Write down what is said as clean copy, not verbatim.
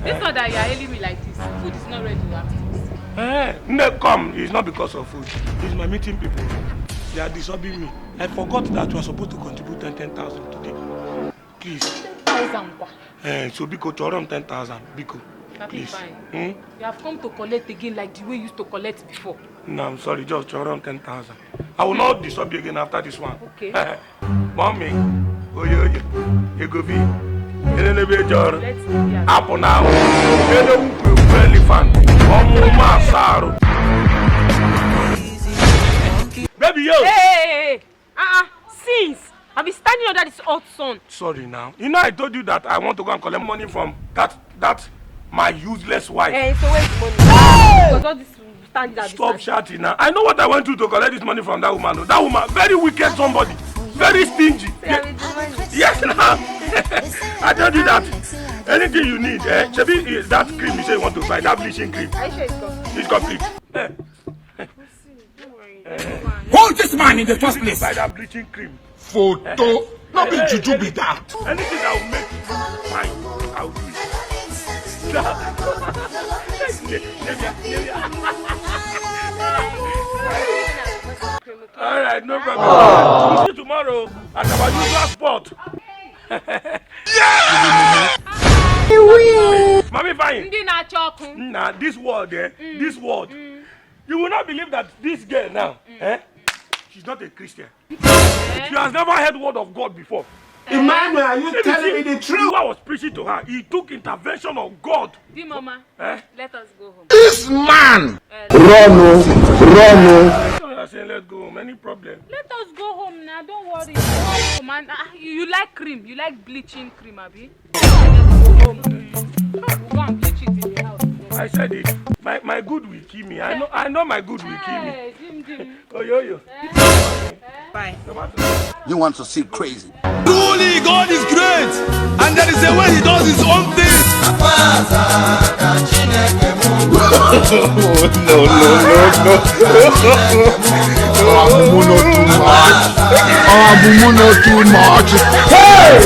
This one that you are hailing me like this, food is not ready to have. No, come. It's not because of food. It's my meeting people. They are disturbing me. I forgot that you are supposed to contribute 10,000 today. Please. 10,000. So Biko, Chorom 10,000. Biko. Please. Fine. You have come to collect again like the way you used to collect before. No, I'm sorry. Just Chorom 10,000. I will not disturb you again after this one. Okay. Mommy. Oye. You go be. Let's see. Apple now. Elephant. Baby, yo. Hey. Since I've been standing under this hot sun. Sorry now. You know I told you that I want to go and collect money from that my useless wife. Hey, so where's the money? Because all this standing at Stop shouting now. I know what I went to collect this money from that woman. That woman, very wicked somebody. Very stingy. Yes, now. I told you that. Anything you need, Chebi, that cream you say you want to buy, that bleaching cream. Are you sure it's complete? Hold this man in the first place. Buy that bleaching cream. Photo. Not be juju be that. Anything that will make you fine, I will do it. Alright, no problem. See you tomorrow at our usual spot. Yeah! Mommy, fine. Nah, this world, this world. You will not believe that this girl now, she's not a Christian. She has never heard word of God before. Emmanuel, are you telling me the truth? I was preaching to her. He took intervention of God. Dear Mama, let us go home. This man! Run. I say let's go home. Any problem? Let us go home now. Don't worry. Oh, man. You like cream? You like bleaching cream, Abi? Let's go home. We'll go and bleach it in the house. I said it. My good will kill me. I know my good will kill me. Dim. Oh, yo. Bye. You want to see crazy? Truly, God is great, and there is a way He does His own thing. No. Too much. Too much. Hey!